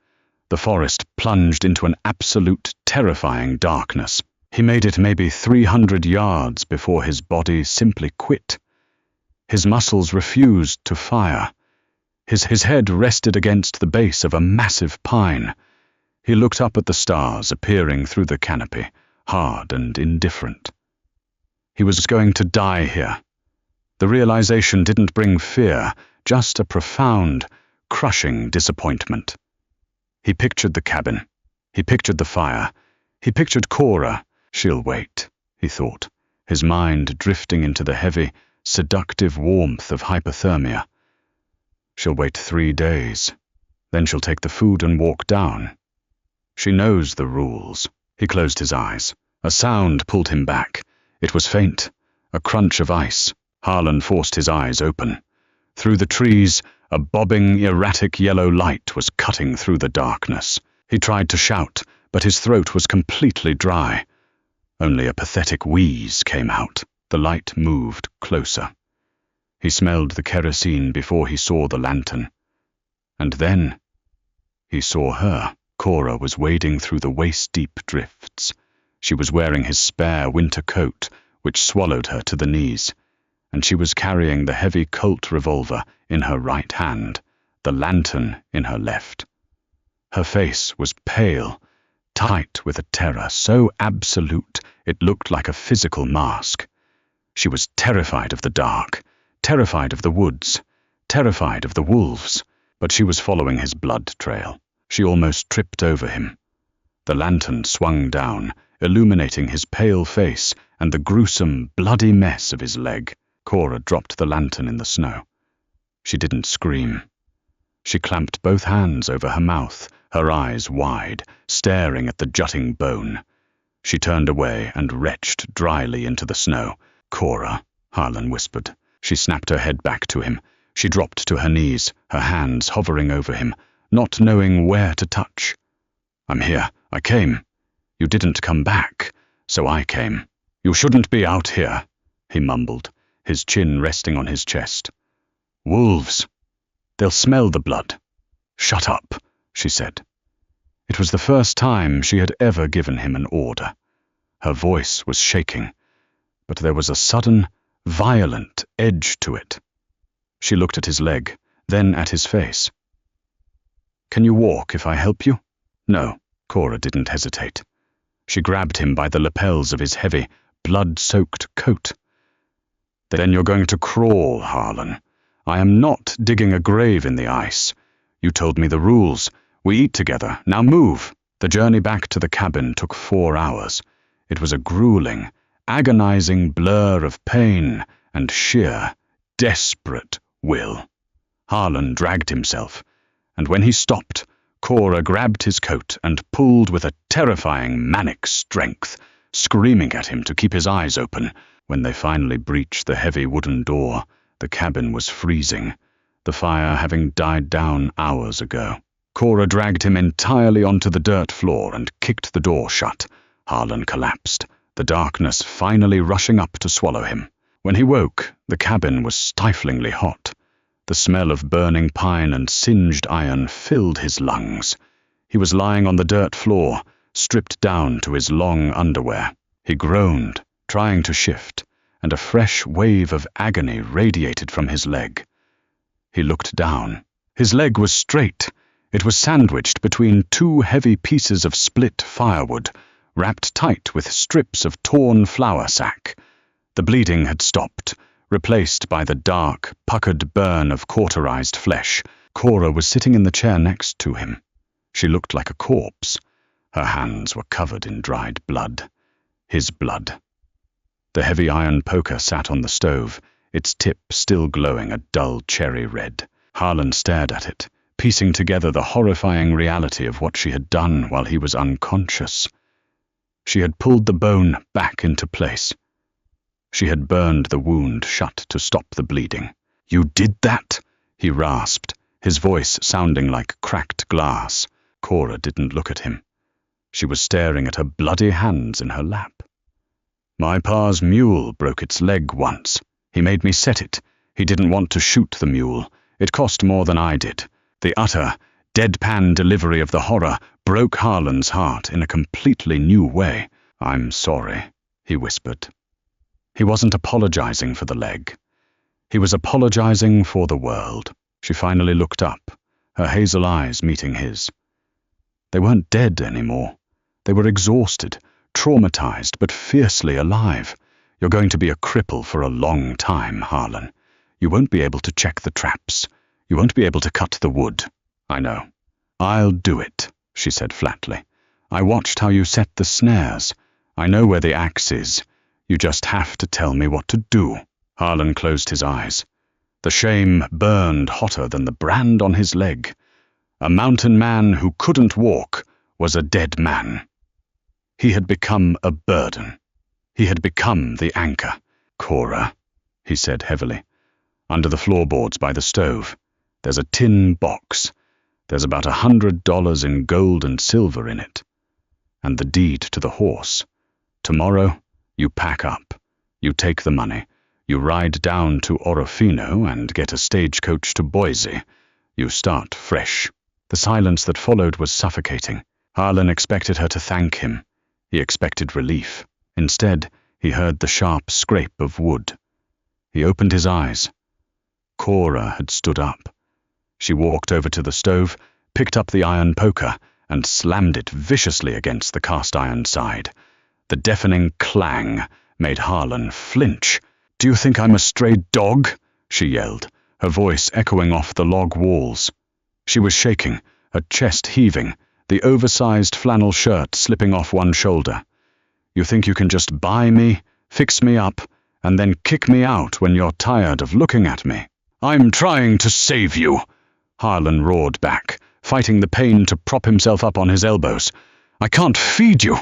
The forest plunged into an absolute, terrifying darkness. He made it maybe 300 yards before his body simply quit. His muscles refused to fire. His head rested against the base of a massive pine. He looked up at the stars appearing through the canopy, hard and indifferent. He was going to die here. The realization didn't bring fear, just a profound, crushing disappointment. He pictured the cabin. He pictured the fire. He pictured Cora. She'll wait, he thought, his mind drifting into the heavy, seductive warmth of hypothermia. She'll wait 3 days. Then she'll take the food and walk down. She knows the rules. He closed his eyes. A sound pulled him back. It was faint, a crunch of ice. Harlan forced his eyes open. Through the trees, a bobbing, erratic yellow light was cutting through the darkness. He tried to shout, but his throat was completely dry. Only a pathetic wheeze came out. The light moved closer. He smelled the kerosene before he saw the lantern. And then he saw her. Cora was wading through the waist-deep drifts. She was wearing his spare winter coat, which swallowed her to the knees, and she was carrying the heavy Colt revolver in her right hand, the lantern in her left. Her face was pale, tight with a terror so absolute it looked like a physical mask. She was terrified of the dark, terrified of the woods, terrified of the wolves, but she was following his blood trail. She almost tripped over him. The lantern swung down, illuminating his pale face and the gruesome, bloody mess of his leg. Cora dropped the lantern in the snow. She didn't scream. She clamped both hands over her mouth, her eyes wide, staring at the jutting bone. She turned away and retched dryly into the snow. "Cora," Harlan whispered. She snapped her head back to him. She dropped to her knees, her hands hovering over him, not knowing where to touch. "I'm here. I came. You didn't come back, so I came." "You shouldn't be out here," he mumbled, his chin resting on his chest. "Wolves. They'll smell the blood." "Shut up," she said. It was the first time she had ever given him an order. Her voice was shaking, but there was a sudden, violent edge to it. She looked at his leg, then at his face. "Can you walk if I help you?" "No." Cora didn't hesitate. She grabbed him by the lapels of his heavy, blood-soaked coat. "Then you're going to crawl, Harlan. I am not digging a grave in the ice. You told me the rules. We eat together. Now move." The journey back to the cabin took 4 hours. It was a grueling, agonizing blur of pain and sheer, desperate will. Harlan dragged himself, and when he stopped, Cora grabbed his coat and pulled with a terrifying manic strength, screaming at him to keep his eyes open. When they finally breached the heavy wooden door, the cabin was freezing, the fire having died down hours ago. Cora dragged him entirely onto the dirt floor and kicked the door shut. Harlan collapsed, the darkness finally rushing up to swallow him. When he woke, the cabin was stiflingly hot. The smell of burning pine and singed iron filled his lungs. He was lying on the dirt floor, stripped down to his long underwear. He groaned, trying to shift, and a fresh wave of agony radiated from his leg. He looked down. His leg was straight. It was sandwiched between 2 heavy pieces of split firewood, wrapped tight with strips of torn flour sack. The bleeding had stopped, replaced by the dark, puckered burn of cauterized flesh. Cora was sitting in the chair next to him. She looked like a corpse. Her hands were covered in dried blood. His blood. The heavy iron poker sat on the stove, its tip still glowing a dull cherry red. Harlan stared at it, piecing together the horrifying reality of what she had done while he was unconscious. She had pulled the bone back into place. She had burned the wound shut to stop the bleeding. "You did that?" he rasped, his voice sounding like cracked glass. Cora didn't look at him. She was staring at her bloody hands in her lap. "My pa's mule broke its leg once. He made me set it. He didn't want to shoot the mule. It cost more than I did." The utter, deadpan delivery of the horror broke Harlan's heart in a completely new way. "I'm sorry," he whispered. He wasn't apologizing for the leg. He was apologizing for the world. She finally looked up, her hazel eyes meeting his. They weren't dead anymore. They were exhausted, traumatized, but fiercely alive. "You're going to be a cripple for a long time, Harlan. You won't be able to check the traps. You won't be able to cut the wood." "I know." "I'll do it," she said flatly. "I watched how you set the snares. I know where the axe is. You just have to tell me what to do." Harlan closed his eyes. The shame burned hotter than the brand on his leg. A mountain man who couldn't walk was a dead man. He had become a burden. He had become the anchor. "Cora," he said heavily. "Under the floorboards by the stove, there's a tin box. There's about $100 in gold and silver in it. And the deed to the horse. Tomorrow, you pack up. You take the money. You ride down to Orofino and get a stagecoach to Boise. You start fresh." The silence that followed was suffocating. Harlan expected her to thank him. He expected relief. Instead, he heard the sharp scrape of wood. He opened his eyes. Cora had stood up. She walked over to the stove, picked up the iron poker, and slammed it viciously against the cast-iron side. The deafening clang made Harlan flinch. "Do you think I'm a stray dog?" she yelled, her voice echoing off the log walls. She was shaking, her chest heaving, the oversized flannel shirt slipping off one shoulder. "You think you can just buy me, fix me up, and then kick me out when you're tired of looking at me?" "I'm trying to save you," Harlan roared back, fighting the pain to prop himself up on his elbows. "I can't feed you.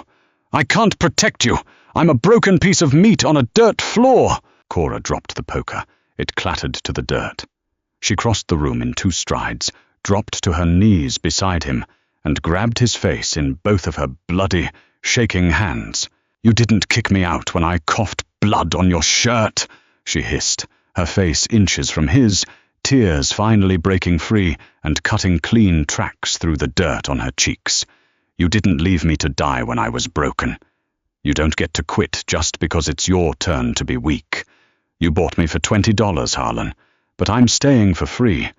I can't protect you. I'm a broken piece of meat on a dirt floor." Cora dropped the poker. It clattered to the dirt. She crossed the room in 2 strides, dropped to her knees beside him, and grabbed his face in both of her bloody, shaking hands. "You didn't kick me out when I coughed blood on your shirt," she hissed, her face inches from his, tears finally breaking free and cutting clean tracks through the dirt on her cheeks. "You didn't leave me to die when I was broken. You don't get to quit just because it's your turn to be weak. You bought me for $20, Harlan, but I'm staying for free,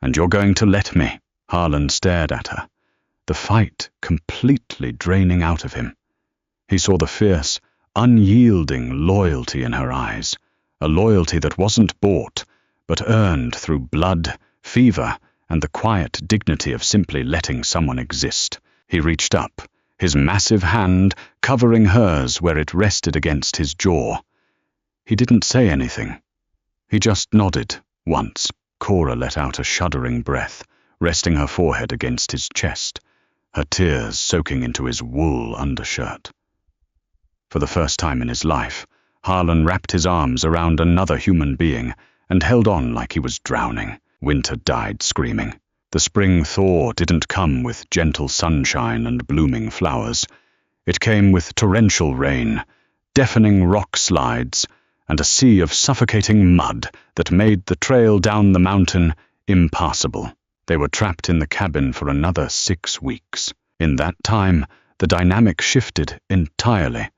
and you're going to let me." Harlan stared at her, the fight completely draining out of him. He saw the fierce, unyielding loyalty in her eyes, a loyalty that wasn't bought, but earned through blood, fever, and the quiet dignity of simply letting someone exist. He reached up, his massive hand covering hers where it rested against his jaw. He didn't say anything. He just nodded once. Cora let out a shuddering breath, resting her forehead against his chest, her tears soaking into his wool undershirt. For the first time in his life, Harlan wrapped his arms around another human being and held on like he was drowning. Winter died screaming. The spring thaw didn't come with gentle sunshine and blooming flowers. It came with torrential rain, deafening rock slides, and a sea of suffocating mud that made the trail down the mountain impassable. They were trapped in the cabin for another 6 weeks. In that time, the dynamic shifted entirely.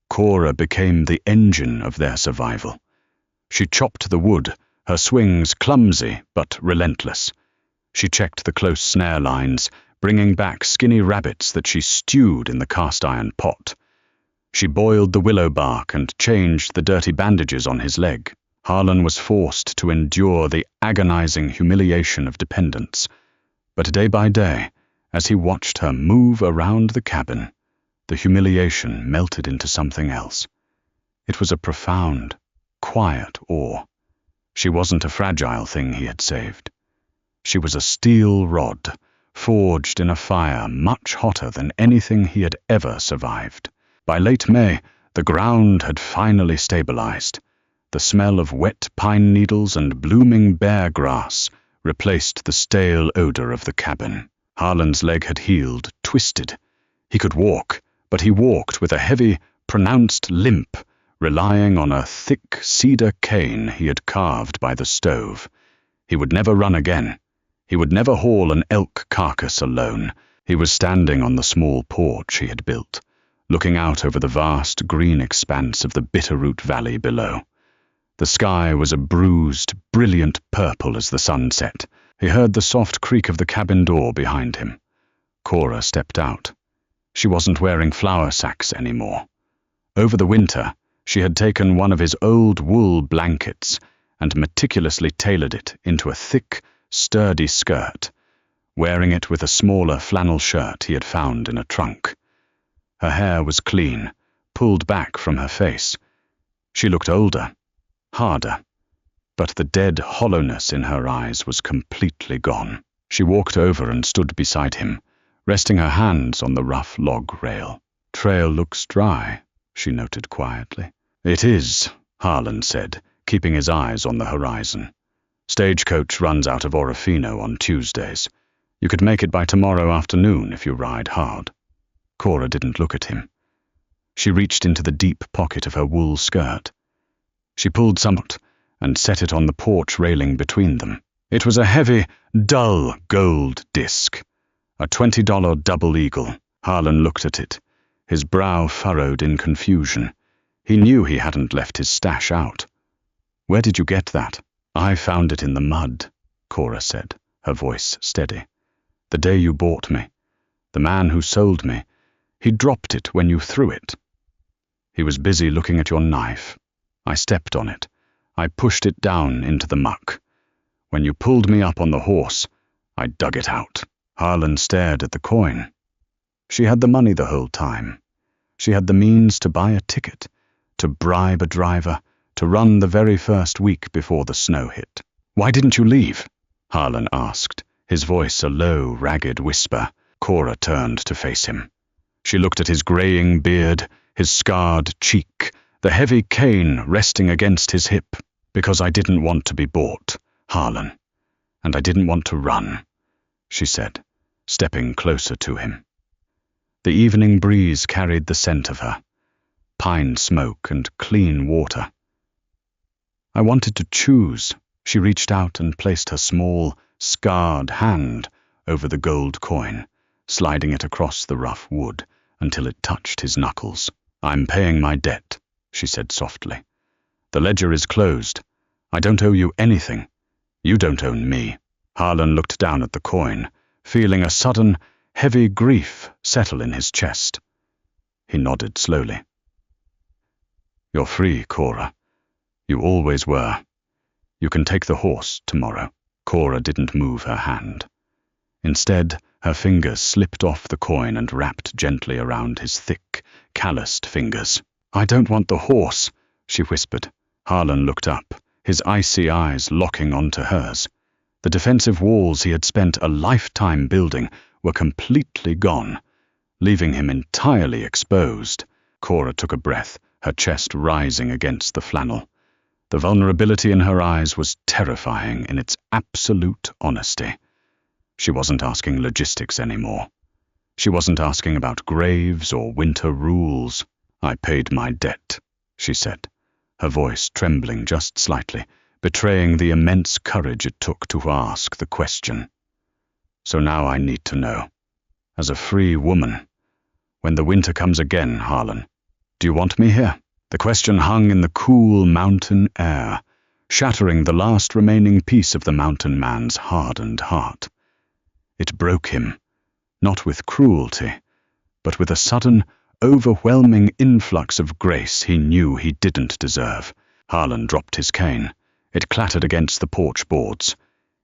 Cora became the engine of their survival. She chopped the wood, her swings clumsy but relentless. She checked the close snare lines, bringing back skinny rabbits that she stewed in the cast-iron pot. She boiled the willow bark and changed the dirty bandages on his leg. Harlan was forced to endure the agonizing humiliation of dependence. But day by day, As he watched her move around the cabin, the humiliation melted into something else. It was a profound, quiet awe. She wasn't a fragile thing he had saved. She was a steel rod, forged in a fire much hotter than anything he had ever survived. By late May, the ground had finally stabilized. The smell of wet pine needles and blooming bare grass replaced the stale odor of the cabin. Harlan's leg had healed, twisted. He could walk, but he walked with a heavy, pronounced limp, relying on a thick cedar cane he had carved by the stove. He would never run again. He would never haul an elk carcass alone. He was standing on the small porch he had built, looking out over the vast green expanse of the Bitterroot Valley below. The sky was a bruised, brilliant purple as the sun set. He heard the soft creak of the cabin door behind him. Cora stepped out. She wasn't wearing flour sacks anymore. Over the winter, she had taken one of his old wool blankets and meticulously tailored it into a thick, sturdy skirt, wearing it with a smaller flannel shirt he had found in a trunk. Her hair was clean, pulled back from her face. She looked older, harder, but the dead hollowness in her eyes was completely gone. She walked over and stood beside him, resting her hands on the rough log rail. "Trail looks dry," she noted quietly. "It is," Harlan said, keeping his eyes on the horizon. "Stagecoach runs out of Orofino on Tuesdays. You could make it by tomorrow afternoon if you ride hard." Cora didn't look at him. She reached into the deep pocket of her wool skirt. She pulled some out and set it on the porch railing between them. It was a heavy, dull gold disc, a $20 double eagle. Harlan looked at it, his brow furrowed in confusion. He knew he hadn't left his stash out. "Where did you get that?" "I found it in the mud," Cora said, her voice steady. "The day you bought me. The man who sold me, he dropped it when you threw it. He was busy looking at your knife. I stepped on it. I pushed it down into the muck. When you pulled me up on the horse, I dug it out." Harlan stared at the coin. She had the money the whole time. She had the means to buy a ticket, to bribe a driver, to run the very first week before the snow hit. "Why didn't you leave?" Harlan asked, his voice a low, ragged whisper. Cora turned to face him. She looked at his graying beard, his scarred cheek, the heavy cane resting against his hip. "Because I didn't want to be bought, Harlan. And I didn't want to run," she said, stepping closer to him. The evening breeze carried the scent of her, pine smoke and clean water. "I wanted to choose." She reached out and placed her small, scarred hand over the gold coin, sliding it across the rough wood until it touched his knuckles. "I'm paying my debt," she said softly. "The ledger is closed. I don't owe you anything. You don't own me." Harlan looked down at the coin, feeling a sudden, heavy grief settle in his chest. He nodded slowly. "You're free, Cora. You always were. You can take the horse tomorrow." Cora didn't move her hand. Instead, her fingers slipped off the coin and wrapped gently around his thick, calloused fingers. "I don't want the horse," she whispered. Harlan looked up, his icy eyes locking onto hers. The defensive walls he had spent a lifetime building were completely gone, leaving him entirely exposed. Cora took a breath, her chest rising against the flannel. The vulnerability in her eyes was terrifying in its absolute honesty. She wasn't asking logistics anymore. She wasn't asking about graves or winter rules. "I paid my debt," she said, her voice trembling just slightly, betraying the immense courage it took to ask the question. "So now I need to know. As a free woman, when the winter comes again, Harlan, do you want me here?" The question hung in the cool mountain air, shattering the last remaining piece of the mountain man's hardened heart. It broke him, not with cruelty, but with a sudden, overwhelming influx of grace he knew he didn't deserve. Harlan dropped his cane. It clattered against the porch boards.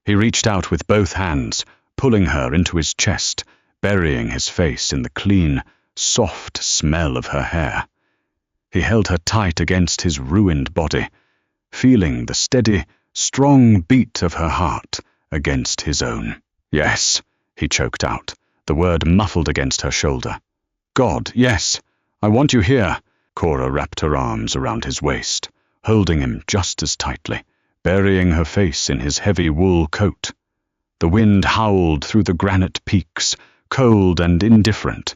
He reached out with both hands, pulling her into his chest, burying his face in the clean, soft smell of her hair. He held her tight against his ruined body, feeling the steady, strong beat of her heart against his own. "Yes," he choked out, the word muffled against her shoulder. "God, yes, I want you here." Cora wrapped her arms around his waist, holding him just as tightly, burying her face in his heavy wool coat. The wind howled through the granite peaks, cold and indifferent.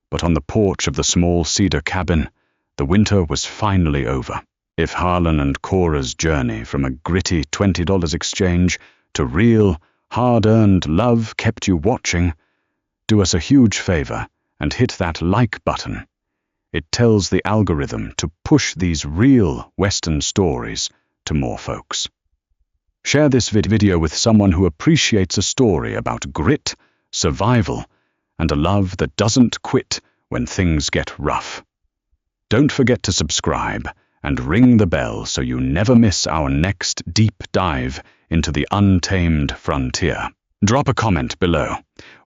But on the porch of the small cedar cabin, the winter was finally over. If Harlan and Cora's journey from a gritty $20 exchange to real, hard-earned love kept you watching, do us a huge favor and hit that like button. It tells the algorithm to push these real Western stories to more folks. Share this video with someone who appreciates a story about grit, survival, and a love that doesn't quit when things get rough. Don't forget to subscribe and ring the bell so you never miss our next deep dive into the untamed frontier. Drop a comment below.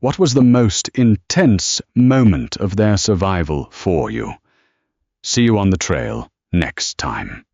What was the most intense moment of their survival for you? See you on the trail next time.